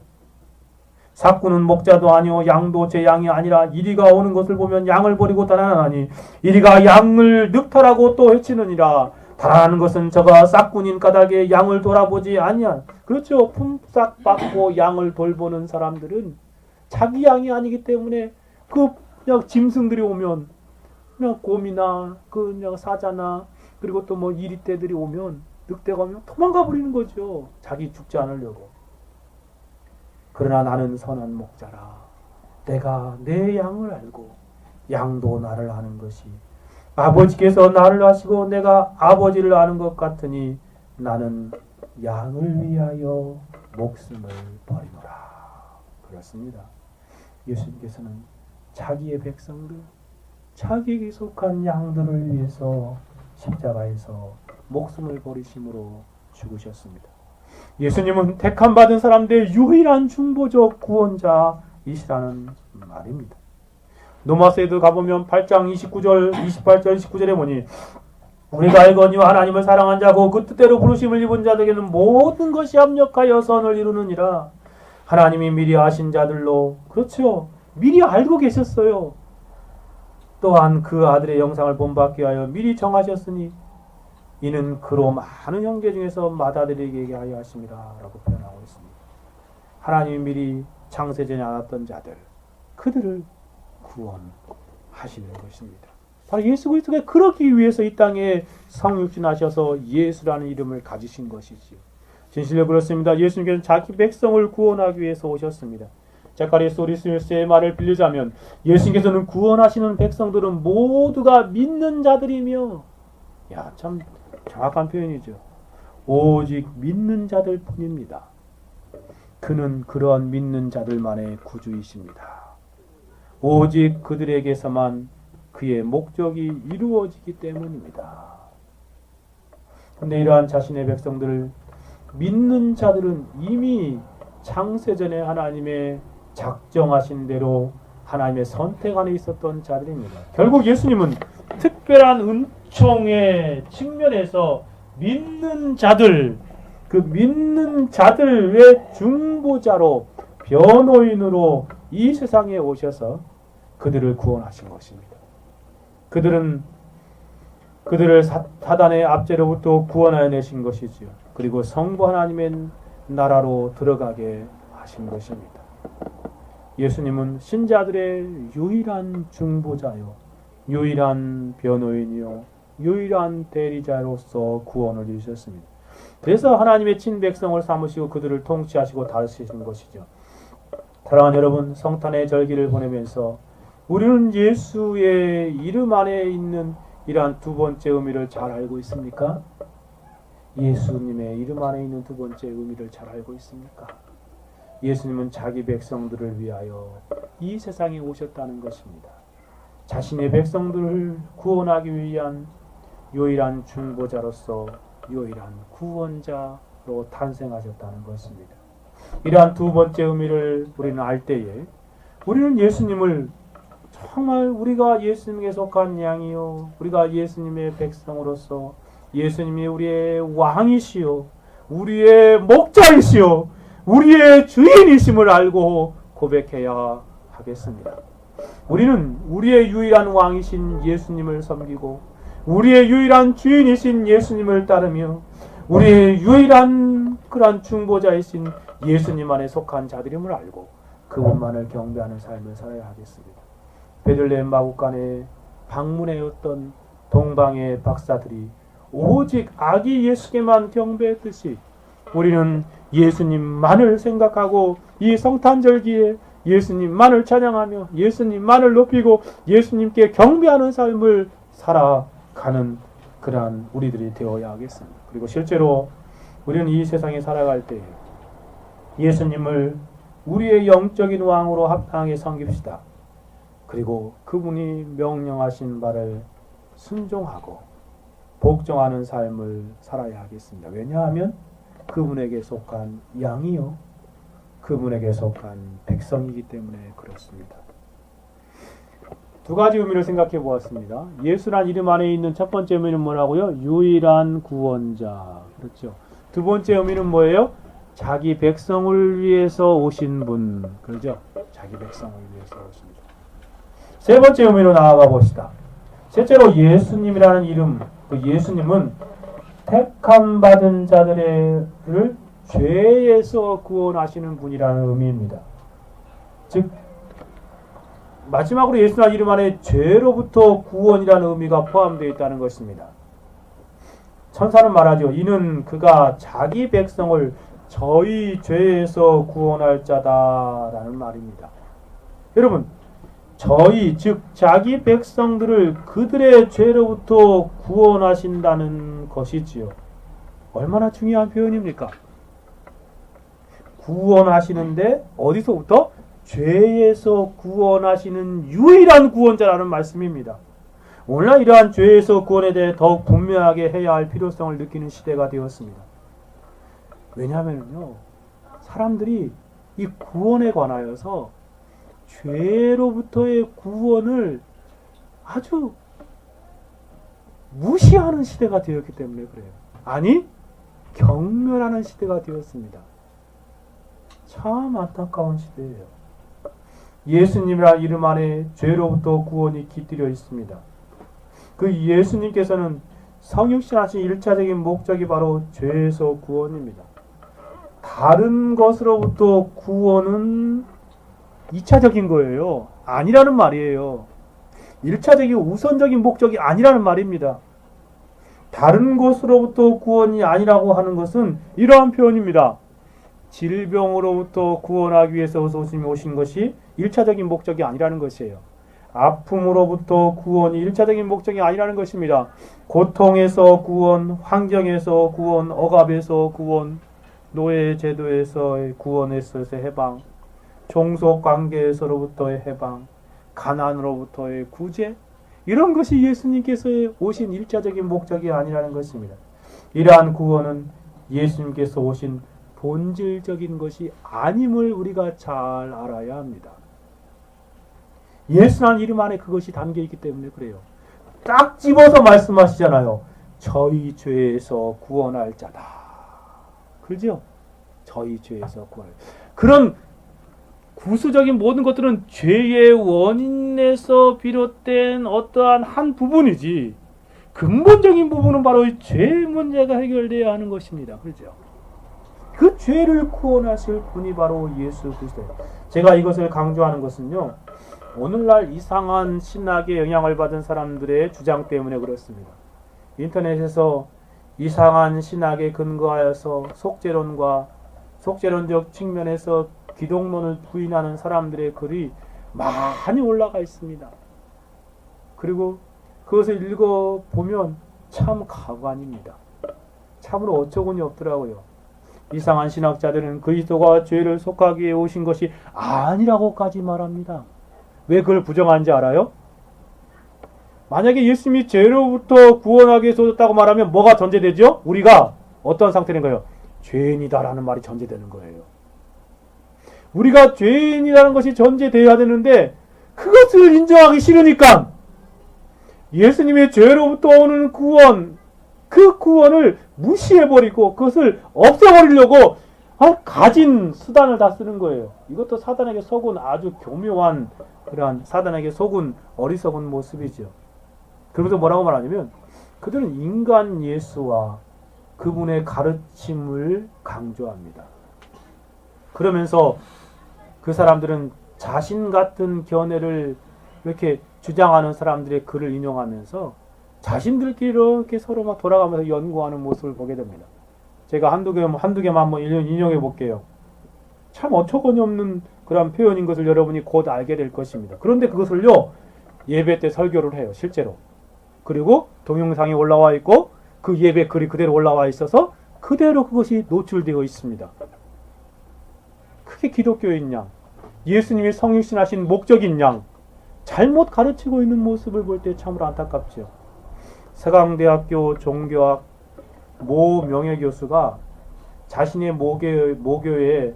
삭구는 목자도 아니요 양도 제 양이 아니라 이리가 오는 것을 보면 양을 버리고 달아나니 이리가 양을 늑탈하고 또 해치느니라. 달아나는 것은 저가 싹군인 까닭에 양을 돌아보지 아니한. 그렇죠. 품삯 받고 양을 돌보는 사람들은 자기 양이 아니기 때문에 그냥 짐승들이 오면 그냥 곰이나 그냥 사자나 그리고 또 뭐 이리떼들이 오면 늑대가 오면 도망가 버리는 거죠. 자기 죽지 않으려고. 그러나 나는 선한 목자라. 내가 내 양을 알고 양도 나를 아는 것이 아버지께서 나를 아시고 내가 아버지를 아는 것 같으니 나는 양을 위하여 목숨을 버리노라. 그렇습니다. 예수님께서는 자기의 백성들, 자기에게 속한 양들을 위해서 십자가에서 목숨을 버리심으로 죽으셨습니다. 예수님은 택함 받은 사람들의 유일한 중보적 구원자이시라는 말입니다. 로마서에도 가보면 8장 29절, 28절, 29절에 보니 우리가 알거니와 하나님을 사랑한 자고 그 뜻대로 부르심을 입은 자들에게는 모든 것이 합력하여 선을 이루느니라. 하나님이 미리 아신 자들로, 그렇죠, 미리 알고 계셨어요. 또한 그 아들의 영상을 본받게 하여 미리 정하셨으니 이는 그로 많은 형제 중에서 맏아들에게 하여 하심이라 라고 표현하고 있습니다. 하나님이 미리 창세전에 알았던 자들, 그들을 구원하시는 것입니다. 바로 예수 그리스도가 그러기 위해서 이 땅에 성육신하셔서 예수라는 이름을 가지신 것이지요. 진실로 그렇습니다. 예수님께서는 자기 백성을 구원하기 위해서 오셨습니다. 자카리아스 오리스의 말을 빌리자면 예수님께서는 구원하시는 백성들은 모두가 믿는 자들이며, 야, 참 정확한 표현이죠. 오직 믿는 자들 뿐입니다. 그는 그러한 믿는 자들만의 구주이십니다. 오직 그들에게서만 그의 목적이 이루어지기 때문입니다. 그런데 이러한 자신의 백성들을 믿는 자들은 이미 창세전에 하나님의 작정하신 대로 하나님의 선택 안에 있었던 자들입니다. 결국 예수님은 특별한 은총의 측면에서 믿는 자들, 그 믿는 자들의 중보자로, 변호인으로 이 세상에 오셔서 그들을 구원하신 것입니다. 그들을 사단의 압제로부터 구원하여 내신 것이지요. 그리고 성부 하나님의 나라로 들어가게 하신 것입니다. 예수님은 신자들의 유일한 중보자요, 유일한 변호인이요, 유일한 대리자로서 구원을 이루셨습니다. 그래서 하나님의 친백성을 삼으시고 그들을 통치하시고 다스리시는 것이죠. 사랑하는 여러분, 성탄의 절기를 보내면서 우리는 예수의 이름 안에 있는 이러한 두 번째 의미를 잘 알고 있습니까? 예수님의 이름 안에 있는 두 번째 의미를 잘 알고 있습니까? 예수님은 자기 백성들을 위하여 이 세상에 오셨다는 것입니다. 자신의 백성들을 구원하기 위한 유일한 중보자로서 유일한 구원자로 탄생하셨다는 것입니다. 이러한 두 번째 의미를 우리는 알 때에 우리는 예수님을 정말 우리가 예수님께 속한 양이요, 우리가 예수님의 백성으로서 예수님이 우리의 왕이시요, 우리의 목자이시요, 우리의 주인이심을 알고 고백해야 하겠습니다. 우리는 우리의 유일한 왕이신 예수님을 섬기고 우리의 유일한 주인이신 예수님을 따르며 우리의 유일한 그러한 중보자이신 예수님 안에 속한 자들임을 알고 그분만을 경배하는 삶을 살아야 하겠습니다. 베들레헴 마구간에 방문해왔던 동방의 박사들이 오직 아기 예수께만 경배했듯이 우리는 예수님만을 생각하고 이 성탄절기에 예수님만을 찬양하며 예수님만을 높이고 예수님께 경배하는 삶을 살아가는 그러한 우리들이 되어야 하겠습니다. 그리고 실제로 우리는 이 세상에 살아갈 때 예수님을 우리의 영적인 왕으로 합당하게 섬깁시다. 그리고 그분이 명령하신 바를 순종하고 복종하는 삶을 살아야 하겠습니다. 왜냐하면 그분에게 속한 양이요, 그분에게 속한 백성이기 때문에 그렇습니다. 두 가지 의미를 생각해 보았습니다. 예수란 이름 안에 있는 첫 번째 의미는 뭐라고요? 유일한 구원자. 그렇죠. 두 번째 의미는 뭐예요? 자기 백성을 위해서 오신 분. 그렇죠? 자기 백성을 위해서 오신 분. 세 번째 의미로 나아가 봅시다. 실제로 예수님이라는 이름, 그 예수님은 택함 받은 자들을 죄에서 구원하시는 분이라는 의미입니다. 즉 마지막으로 예수라는 이름 안에 죄로부터 구원이라는 의미가 포함되어 있다는 것입니다. 천사는 말하죠. 이는 그가 자기 백성을 저희 죄에서 구원할 자다라는 말입니다. 여러분, 저희 즉 자기 백성들을 그들의 죄로부터 구원하신다는 것이지요. 얼마나 중요한 표현입니까? 구원하시는데 어디서부터? 죄에서 구원하시는 유일한 구원자라는 말씀입니다. 오늘날 이러한 죄에서 구원에 대해 더욱 분명하게 해야 할 필요성을 느끼는 시대가 되었습니다. 왜냐하면요, 사람들이 이 구원에 관하여서 죄로부터의 구원을 아주 무시하는 시대가 되었기 때문에 그래요. 아니, 경멸하는 시대가 되었습니다. 참 안타까운 시대예요. 예수님이라는 이름 안에 죄로부터 구원이 깃들여 있습니다. 그 예수님께서는 성육신하신 1차적인 목적이 바로 죄에서 구원입니다. 다른 것으로부터 구원은 2차적인 거예요. 아니라는 말이에요. 1차적인 우선적인 목적이 아니라는 말입니다. 다른 곳으로부터 구원이 아니라고 하는 것은 이러한 표현입니다. 질병으로부터 구원하기 위해서 오신 것이 1차적인 목적이 아니라는 것이에요. 아픔으로부터 구원이 1차적인 목적이 아니라는 것입니다. 고통에서 구원, 환경에서 구원, 억압에서 구원, 노예 제도에서의 구원에서의 해방, 종속 관계에서로부터의 해방, 가난으로부터의 구제, 이런 것이 예수님께서 오신 1차적인 목적이 아니라는 것입니다. 이러한 구원은 예수님께서 오신 본질적인 것이 아님을 우리가 잘 알아야 합니다. 예수라는 이름 안에 그것이 담겨있기 때문에 그래요. 딱 집어서 말씀하시잖아요. 저희 죄에서 구원할 자다. 그렇죠? 저희 죄에서 구원할 자다. 그런 구수적인 모든 것들은 죄의 원인에서 비롯된 어떠한 한 부분이지, 근본적인 부분은 바로 죄 문제가 해결되어야 하는 것입니다. 그렇죠? 그 죄를 구원하실 분이 바로 예수 그리스도예요. 제가 이것을 강조하는 것은요, 오늘날 이상한 신학에 영향을 받은 사람들의 주장 때문에 그렇습니다. 인터넷에서 이상한 신학에 근거하여서 속죄론적 측면에서 기독론을 부인하는 사람들의 글이 많이 올라가 있습니다. 그리고 그것을 읽어보면 참 가관입니다. 참으로 어처구니 없더라고요. 이상한 신학자들은 그리스도가 죄를 속하기 위해 오신 것이 아니라고까지 말합니다. 왜 그걸 부정하는지 알아요? 만약에 예수님이 죄로부터 구원하기 위해서 오셨다고 말하면 뭐가 전제되죠? 우리가 어떤 상태인 거예요? 죄인이다라는 말이 전제되는 거예요. 우리가 죄인이라는 것이 전제되어야 되는데 그것을 인정하기 싫으니까 예수님의 죄로부터 오는 구원, 그 구원을 무시해버리고 그것을 없애버리려고 가진 수단을 다 쓰는 거예요. 이것도 사단에게 속은 아주 교묘한 그러한 사단에게 속은 어리석은 모습이죠. 그러면서 뭐라고 말하냐면 그들은 인간 예수와 그분의 가르침을 강조합니다. 그러면서 그 사람들은 자신 같은 견해를 이렇게 주장하는 사람들의 글을 인용하면서 자신들끼리 이렇게 서로 막 돌아가면서 연구하는 모습을 보게 됩니다. 제가 한두 개만 한번 인용해 볼게요. 참 어처구니 없는 그런 표현인 것을 여러분이 곧 알게 될 것입니다. 그런데 그것을요, 예배 때 설교를 해요, 실제로. 그리고 동영상이 올라와 있고 그 예배 글이 그대로 올라와 있어서 그대로 그것이 노출되어 있습니다. 그게 기독교인 양, 예수님이 성육신하신 목적인 양, 잘못 가르치고 있는 모습을 볼 때 참으로 안타깝죠. 서강대학교 종교학 모 명예교수가 자신의 모교에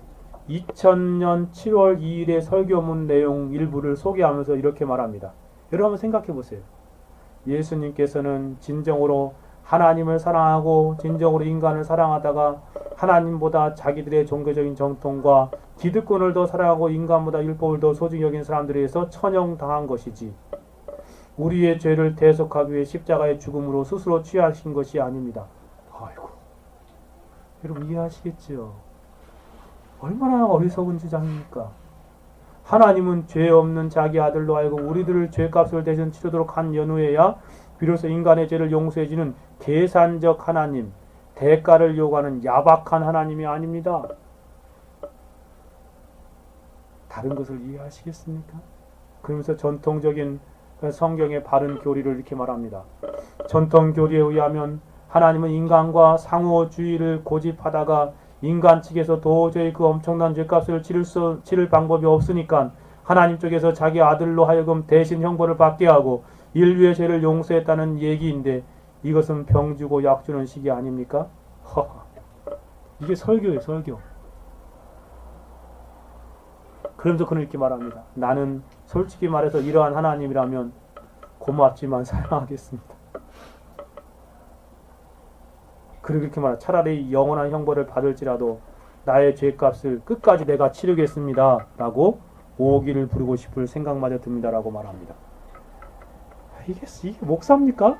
2000년 7월 2일의 설교문 내용 일부를 소개하면서 이렇게 말합니다. 여러분 한번 생각해 보세요. 예수님께서는 진정으로 하나님을 사랑하고 진정으로 인간을 사랑하다가 하나님보다 자기들의 종교적인 정통과 기득권을 더 사랑하고 인간보다 율법을 더 소중히 여긴 사람들에 의해서 천형당한 것이지 우리의 죄를 대속하기 위해 십자가의 죽음으로 스스로 취하신 것이 아닙니다. 아이고, 여러분 이해하시겠죠? 얼마나 어리석은 주장입니까? 하나님은 죄 없는 자기 아들로 하여금 우리들을 죄값을 대신 치르도록 한 연후에야 비로소 인간의 죄를 용서해주는 계산적 하나님, 대가를 요구하는 야박한 하나님이 아닙니다. 다른 것을 이해하시겠습니까? 그러면서 전통적인 성경의 바른 교리를 이렇게 말합니다. 전통 교리에 의하면 하나님은 인간과 상호주의를 고집하다가 인간 측에서 도저히 그 엄청난 죄값을 치를 방법이 없으니까 하나님 쪽에서 자기 아들로 하여금 대신 형벌을 받게 하고 인류의 죄를 용서했다는 얘기인데 이것은 병 주고 약 주는 식이 아닙니까? 이게 설교예요, 설교. 그러면서 그는 이렇게 말합니다. 나는 솔직히 말해서 이러한 하나님이라면 고맙지만 사랑하겠습니다. 그리고 이렇게 말합니다. 차라리 영원한 형벌을 받을지라도 나의 죄값을 끝까지 내가 치르겠습니다. 라고 오기를 부르고 싶을 생각마저 듭니다. 라고 말합니다. 이게 목사입니까?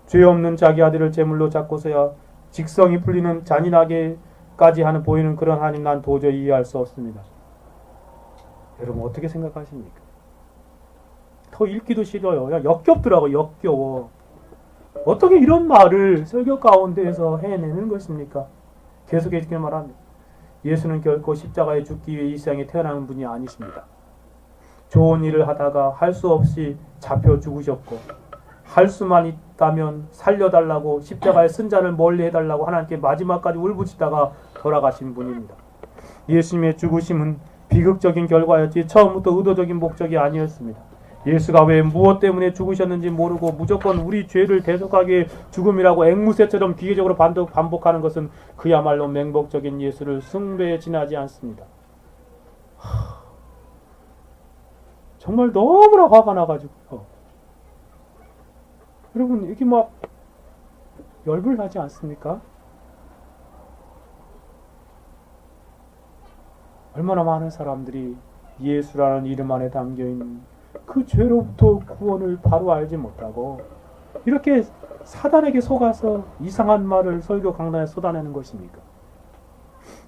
죄 없는 자기 아들을 제물로 잡고서야 직성이 풀리는 잔인하게까지 하는 보이는 그런 하나님 난 도저히 이해할 수 없습니다. 여러분 어떻게 생각하십니까? 더 읽기도 싫어요. 역겹더라고, 역겨워. 어떻게 이런 말을 설교 가운데에서 해내는 것입니까? 계속 이렇게 말합니다. 예수는 결코 십자가에 죽기 위해 이 세상에 태어난 분이 아니십니다. 좋은 일을 하다가 할 수 없이 잡혀 죽으셨고, 할 수만 있다면 살려달라고 십자가의 승자를 멀리 해달라고 하나님께 마지막까지 울부짖다가 돌아가신 분입니다. 예수님의 죽으심은 비극적인 결과였지 처음부터 의도적인 목적이 아니었습니다. 예수가 왜 무엇 때문에 죽으셨는지 모르고 무조건 우리 죄를 대속하기 죽음이라고 앵무새처럼 기계적으로 반복하는 것은 그야말로 맹목적인 예수를 숭배에 지나지 않습니다. 정말 너무나 화가 나가지고 여러분 이게 막 열불나지 않습니까? 얼마나 많은 사람들이 예수라는 이름 안에 담겨있는 그 죄로부터 구원을 바로 알지 못하고 이렇게 사단에게 속아서 이상한 말을 설교 강단에 쏟아내는 것입니까?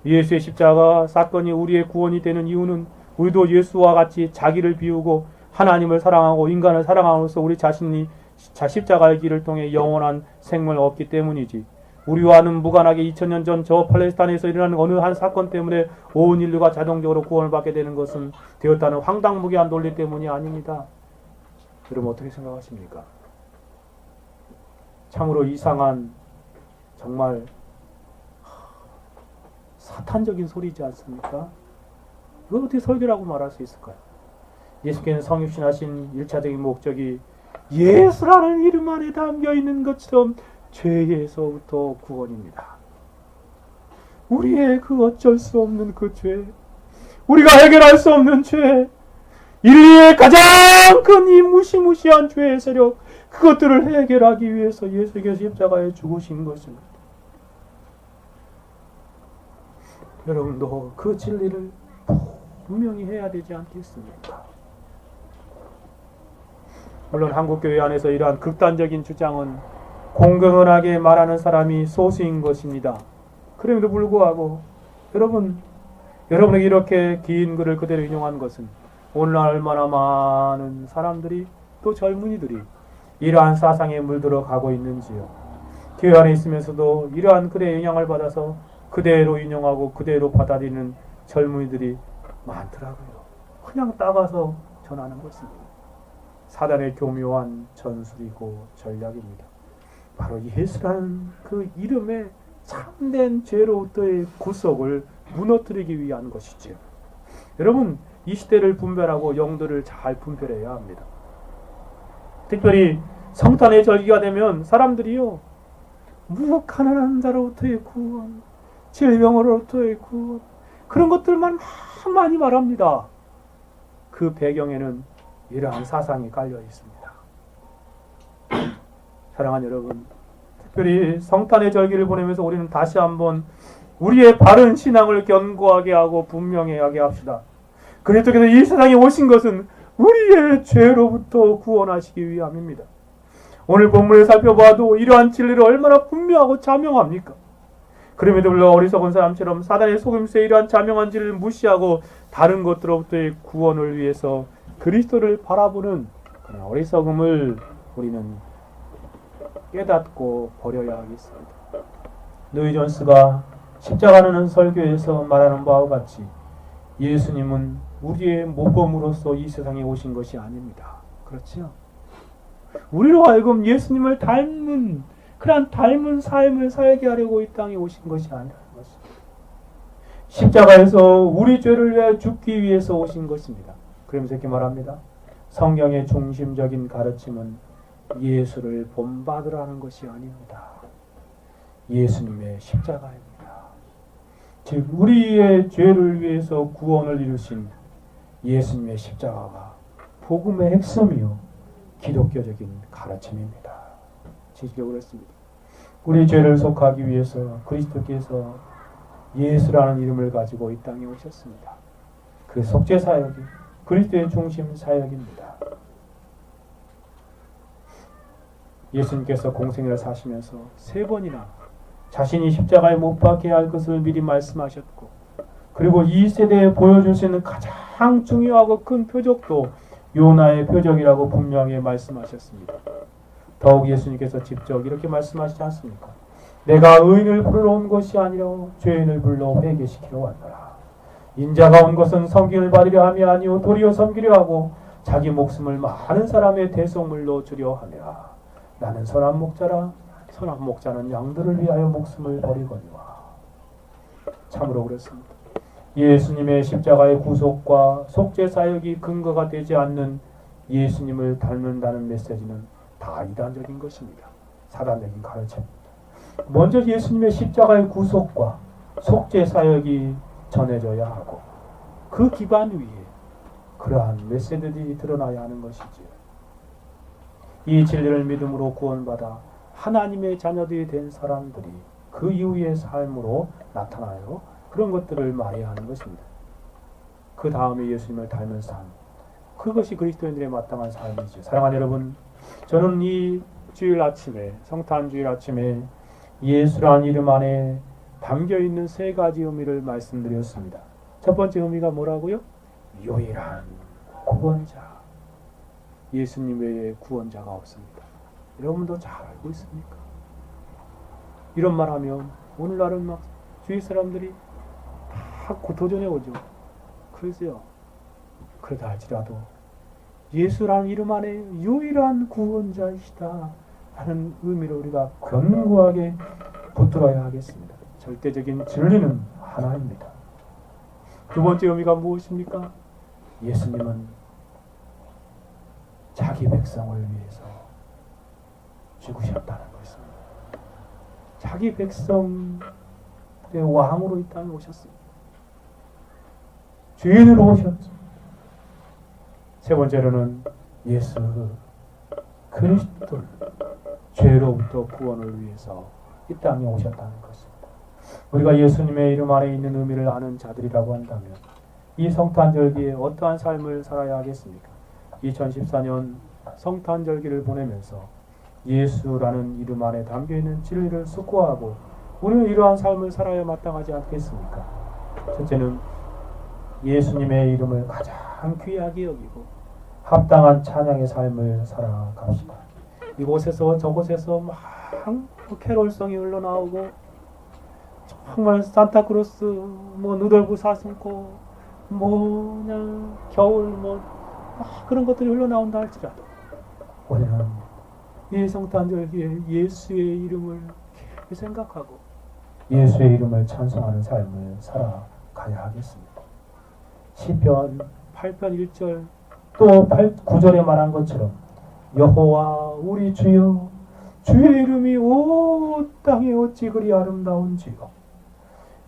예수의 십자가 사건이 우리의 구원이 되는 이유는 우리도 예수와 같이 자기를 비우고 하나님을 사랑하고 인간을 사랑함으로써 우리 자신이 십자가의 길을 통해 영원한 생명을 얻기 때문이지, 우리와는 무관하게 2000년 전 저 팔레스타인에서 일어나는 어느 한 사건 때문에 온 인류가 자동적으로 구원을 받게 되는 것은 되었다는 황당무계한 논리 때문이 아닙니다. 여러분 어떻게 생각하십니까? 참으로 이상한, 정말 사탄적인 소리지 않습니까? 이걸 어떻게 설교라고 말할 수 있을까요? 예수께서는 성육신하신 1차적인 목적이 예수라는 이름 안에 담겨있는 것처럼 죄에서부터 구원입니다. 우리의 그 어쩔 수 없는 그 죄, 우리가 해결할 수 없는 죄, 인류의 가장 큰 이 무시무시한 죄의 세력, 그것들을 해결하기 위해서 예수께서 십자가에 죽으신 것입니다. 여러분도 그 진리를 분명히 해야 되지 않겠습니까? 물론 한국교회 안에서 이러한 극단적인 주장은 공공연하게 말하는 사람이 소수인 것입니다. 그럼에도 불구하고 여러분에게 이렇게 긴 글을 그대로 인용한 것은 오늘날 얼마나 많은 사람들이, 또 젊은이들이 이러한 사상에 물들어 가고 있는지요. 교회 안에 있으면서도 이러한 글의 영향을 받아서 그대로 인용하고 그대로 받아들이는 젊은이들이 많더라고요. 그냥 따가서 전하는 것입니다. 사단의 교묘한 전술이고 전략입니다. 바로 예수라는 그 이름의 참된 죄로부터의 구속을 무너뜨리기 위한 것이지요. 여러분, 이 시대를 분별하고 영들을 잘 분별해야 합니다. 특별히 성탄의 절기가 되면 사람들이요, 가난한 자로부터의 구원, 질병으로부터의 구원, 그런 것들만 많이 말합니다. 그 배경에는 이러한 사상이 깔려 있습니다. 사랑하는 여러분, 특별히 성탄의 절기를 보내면서 우리는 다시 한번 우리의 바른 신앙을 견고하게 하고 분명하게 합시다. 그리스도께서 이 세상에 오신 것은 우리의 죄로부터 구원하시기 위함입니다. 오늘 본문을 살펴봐도 이러한 진리를 얼마나 분명하고 자명합니까? 그럼에도 불구하고 어리석은 사람처럼 사단의 속임수에 이러한 자명한 진리를 무시하고 다른 것들로부터의 구원을 위해서 그리스도를 바라보는 그런 어리석음을 우리는 깨닫고 버려야 하겠습니다. 노이 존스가 십자가는 설교에서 말하는 바와 같이 예수님은 우리의 모범으로서 이 세상에 오신 것이 아닙니다. 그렇죠? 우리로 하여금 예수님을 닮은 그런 닮은 삶을 살게 하려고 이 땅에 오신 것이 아니라는 것입니다. 십자가에서 우리 죄를 위해 죽기 위해서 오신 것입니다. 그러면서 이렇게 말합니다. 성경의 중심적인 가르침은 예수를 본받으라는 것이 아닙니다. 예수님의 십자가입니다. 즉 우리의 죄를 위해서 구원을 이루신 예수님의 십자가가 복음의 핵심이요 기독교적인 가르침입니다. 지식적으로 했습니다. 우리 죄를 속하기 위해서 그리스도께서 예수라는 이름을 가지고 이 땅에 오셨습니다. 그 속죄 사역이 그리스도의 중심 사역입니다. 예수님께서 공생애를 사시면서 3번이나 자신이 십자가에 못 박혀야 할 것을 미리 말씀하셨고, 그리고 이 세대에 보여줄 수 있는 가장 중요하고 큰 표적도 요나의 표적이라고 분명히 말씀하셨습니다. 더욱 예수님께서 직접 이렇게 말씀하시지 않습니까? 내가 의인을 부르러 온 것이 아니라 죄인을 불러 회개시키러 왔노라. 인자가 온 것은 섬김을 받으려 함이 아니요 도리어 섬기려 하고 자기 목숨을 많은 사람의 대속물로 주려 함이라. 나는 선한 목자라. 선한 목자는 양들을 위하여 목숨을 버리거니와. 참으로 그렇습니다. 예수님의 십자가의 구속과 속죄 사역이 근거가 되지 않는 예수님을 닮는다는 메시지는 다 이단적인 것입니다. 사단적인 가르침입니다. 먼저 예수님의 십자가의 구속과 속죄 사역이 전해져야 하고 그 기반 위에 그러한 메시지들이 드러나야 하는 것이지요. 이 진리를 믿음으로 구원받아 하나님의 자녀들이 된 사람들이 그 이후의 삶으로 나타나요. 그런 것들을 말해야 하는 것입니다. 그 다음에 예수님을 닮은 삶, 그것이 그리스도인들의 마땅한 삶이죠. 사랑하는 여러분, 저는 이 주일 아침에, 성탄 주일 아침에 예수란 이름 안에 담겨있는 세 가지 의미를 말씀드렸습니다. 첫 번째 의미가 뭐라고요? 유일한 구원자. 예수님 외에 구원자가 없습니다. 여러분도 잘 알고 있습니까? 이런 말하면 오늘날은 막 주위 사람들이 다 도전해 오죠. 그러세요. 그러다 할지라도 예수라는 이름 안에 유일한 구원자이시다 하는 의미로 우리가 견고하게 붙들어야 하겠습니다. 절대적인 진리는 하나입니다. 두 번째 의미가 무엇입니까? 예수님은 자기 백성을 위해서 죽으셨다는 것입니다. 자기 백성의 왕으로 이 땅에 오셨습니다. 주인으로 오셨죠. 세 번째로는 예수 그리스도를 죄로부터 구원을 위해서 이 땅에 오셨다는 것입니다. 우리가 예수님의 이름 안에 있는 의미를 아는 자들이라고 한다면 이 성탄절기에 어떠한 삶을 살아야 하겠습니까? 2014년 성탄절기를 보내면서 예수라는 이름 안에 담겨있는 진리를 숙고하고 우리는 이러한 삶을 살아야 마땅하지 않겠습니까? 첫째는 예수님의 이름을 가장 귀하게 여기고 합당한 찬양의 삶을 살아갑시다. 이곳에서 저곳에서 막 캐롤성이 흘러나오고 정말 산타크로스 누덜구 사슴고 그냥 겨울 그런 것들이 흘러나온다 할지라도 우리는 이 성탄절기에 예수의 이름을 생각하고 예수의 이름을 찬송하는 삶을 살아가야 하겠습니다. 시편 8편 1절 또 9절에 말한 것처럼 여호와 우리 주여 주의 이름이 온 땅에 어찌 그리 아름다운지요.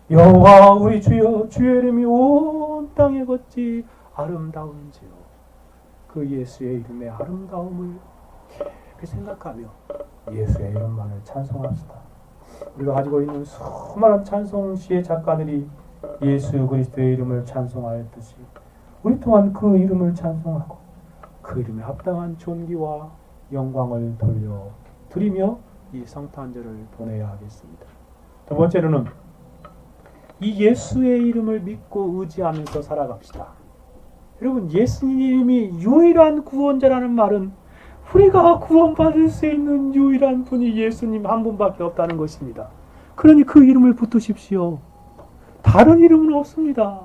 여호와 우리 주여 주의 이름이 온 땅에 어찌 아름다운지요. 그 예수의 이름의 아름다움을 깊이 생각하며 예수의 이름만을 찬송합시다. 우리가 가지고 있는 수많은 찬송시의 작가들이 예수 그리스도의 이름을 찬송하였듯이 우리 또한 그 이름을 찬송하고 그 이름에 합당한 존귀와 영광을 드리며 이 성탄절을 보내야 하겠습니다. 두 번째로는 이 예수의 이름을 믿고 의지하면서 살아갑시다. 여러분, 예수님이 유일한 구원자라는 말은 우리가 구원받을 수 있는 유일한 분이 예수님 한 분밖에 없다는 것입니다. 그러니 그 이름을 붙드십시오. 다른 이름은 없습니다.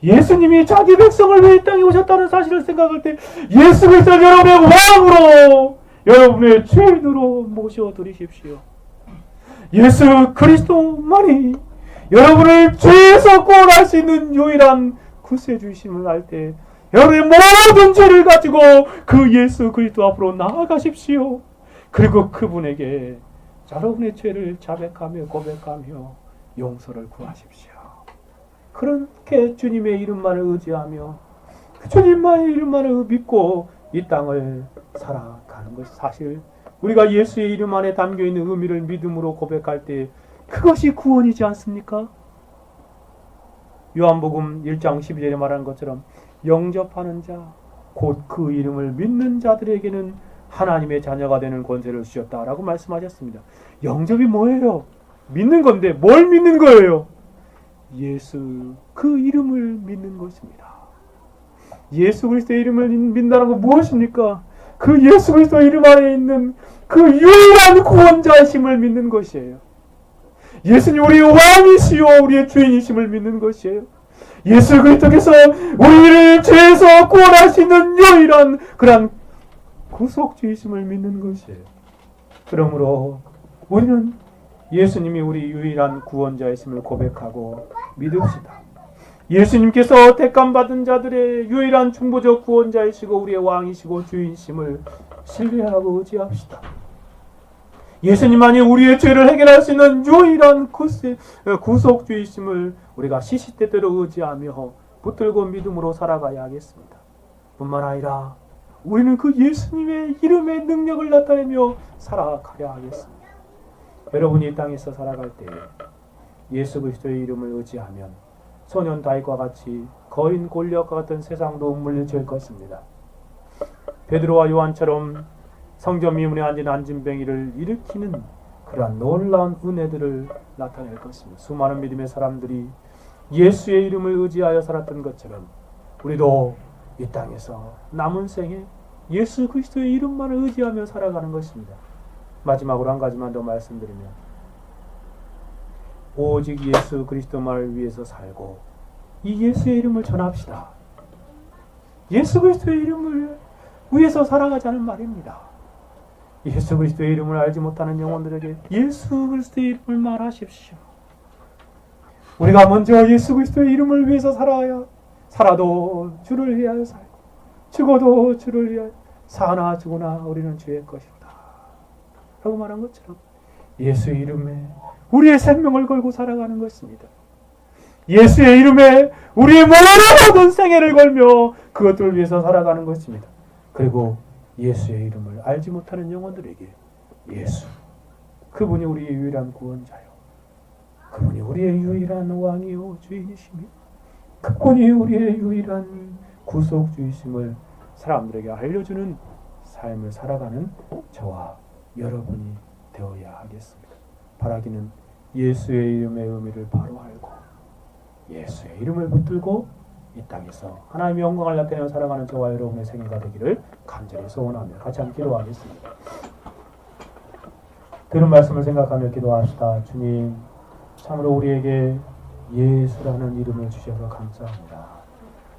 예수님이 자기 백성을 위해 이 땅에 오셨다는 사실을 생각할 때 예수 그리스도를 여러분의 왕으로 여러분의 주인으로 모셔드리십시오. 예수 그리스도만이 여러분을 죄에서 구원할 수 있는 유일한 구세주이심을 알 때 여러분의 모든 죄를 가지고 그 예수 그리스도 앞으로 나아가십시오. 그리고 그분에게 여러분의 죄를 자백하며 고백하며 용서를 구하십시오. 그렇게 주님의 이름만을 의지하며 주님만의 이름만을 믿고 이 땅을 살아가는 것이 사실 우리가 예수의 이름 안에 담겨있는 의미를 믿음으로 고백할 때 그것이 구원이지 않습니까? 요한복음 1장 12절에 말한 것처럼 영접하는 자, 곧 그 이름을 믿는 자들에게는 하나님의 자녀가 되는 권세를 주셨다라고 말씀하셨습니다. 영접이 뭐예요? 믿는 건데 뭘 믿는 거예요? 예수 그 이름을 믿는 것입니다. 예수 그리스도의 이름을 믿는다는 건 무엇입니까? 그 예수 그리스도 이름 안에 있는 그 유일한 구원자이심을 믿는 것이에요. 예수님 우리의 왕이시요 우리의 주인이심을 믿는 것이에요. 예수 그리스도께서 우리를 죄에서 구원할 수 있는 유일한 그런 구속주이심을 믿는 것이에요. 그러므로 우리는 예수님이 우리 유일한 구원자이심을 고백하고 믿읍시다. 예수님께서 택감받은 자들의 유일한 중보적 구원자이시고 우리의 왕이시고 주인이심을 신뢰하고 의지합시다. 예수님만이 우리의 죄를 해결할 수 있는 유일한 구속주이심을 우리가 시시때때로 의지하며 붙들고 믿음으로 살아가야 하겠습니다. 뿐만 아니라 우리는 그 예수님의 이름의 능력을 나타내며 살아가야 하겠습니다. 여러분이 이 땅에서 살아갈 때 예수 그리스도의 이름을 의지하면 소년 다윗과 같이 거인 골리앗과 같은 세상도 물리칠 것입니다. 베드로와 요한처럼 성전 미문에 앉은 안진뱅이를 일으키는 그러한 놀라운 은혜들을 나타낼 것입니다. 수많은 믿음의 사람들이 예수의 이름을 의지하여 살았던 것처럼 우리도 이 땅에서 남은 생에 예수 그리스도의 이름만을 의지하며 살아가는 것입니다. 마지막으로 한 가지만 더 말씀드리면 오직 예수 그리스도만을 위해서 살고 이 예수의 이름을 전합시다. 예수 그리스도의 이름을 위해서 살아가자는 말입니다. 예수 그리스도의 이름을 알지 못하는 영혼들에게 예수 그리스도의 이름을 말하십시오. 우리가 먼저 예수 그리스도의 이름을 위해서 살아도 주를 위하여 살고 죽어도 주를 위하여 사나 죽으나 우리는 주의 것이다 라고 말한 것처럼 예수의 이름에 우리의 생명을 걸고 살아가는 것입니다. 예수의 이름에 우리의 모든 생애를 걸며 그것들을 위해서 살아가는 것입니다. 그리고 예수의 이름을 알지 못하는 영혼들에게 예수, 그분이 우리의 유일한 구원자요, 그분이 우리의 유일한 왕이요 주인이시며 그분이 우리의 유일한 구속주이심을 사람들에게 알려주는 삶을 살아가는 저와 여러분이 되어야 하겠습니다. 바라기는 예수의 이름의 의미를 바로 알고 예수의 이름을 붙들고 이 땅에서 하나님의 영광을 나타내며 살아가는 저와 여러분의 생애가 되기를 간절히 소원하며 같이 함께 기도하겠습니다. 들은 말씀을 생각하며 기도합시다. 주님, 참으로 우리에게 예수라는 이름을 주셔서 감사합니다.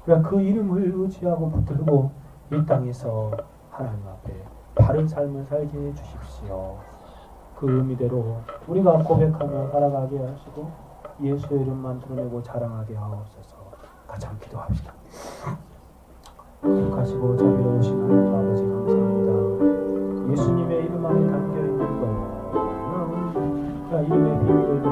우리가 그 이름을 의지하고 붙들고 이 땅에서 하나님 앞에 바른 삶을 살게 해주십시오. 그 의미대로 우리가 고백하며 살아가게 하시고 예수의 이름만 드러내고 자랑하게 하옵소서. 같이 함께 기도합시다. 거룩하시고 자비로우신 하나님 아버지 감사합니다. 예수님의 이름 안에 담겨있는 그 이름의 비밀을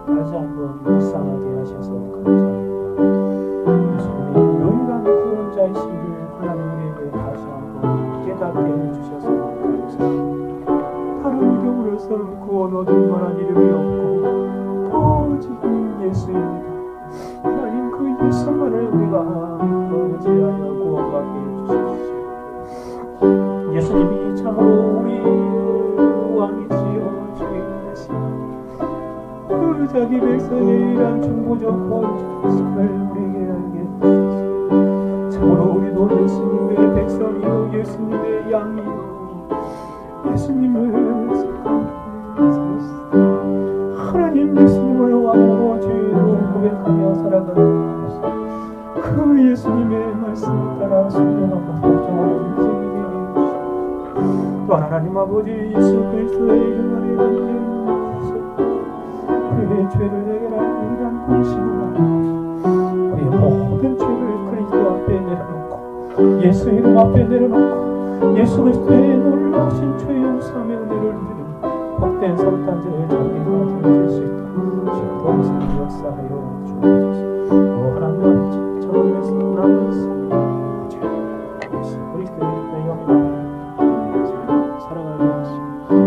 다시 한번 묵상하게 하셔서 감사합니다. 예수님이 유일한 구원자이심을 하나님 우리에게 다시 한번 깨닫게 해주셔서 감사합니다. 다른 이름으로서는 구원 얻을 만한 이름이 없고 오직 예수입니다. 하나님 그 예수만을 우리가 의지하여 구원받게 해주십시오. 예수님이 참으로 우리의 왕이시여 주인이시여 그 자기 백성의 유일한 중보적 구원자이심을 우리에게 알게 해주십시오. 참으로 우리도 예수님의 백성이요 예수님의 양이요 예수님을 생각하며 하나님 예수님을 왕으로 주인으로 고백하며 살아가는 그 예수님의 말씀을 따라 순종하고 복종하는 인생이 되게 해주시고 또한 하나님 아버지 예수 그리스도의 이름 안에 담겨있는 구속 우리의 죄를 해결할 유일한 분이시구나. 우리의 모든 죄를 그리스도 앞에 내려놓고 예수 이름 앞에 내려놓고 예수 그리스도의 놀라우신 죄 용서함의 은혜를 누리는 복된 성탄절의 장미가 되어질 수 있도록 주여 동생 역사하여 주옵소서. 하나님 아버지 저를 나누었습니다. 예수 그리스도의 이름의 영광을 살아가게 하시고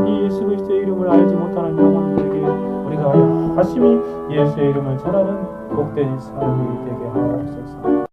이 예수 그리스도의 이름을 알지 못하는 영혼들에게 우리가 열심히 예수의 이름을 전하는 복된 삶이 되게 하옵소서.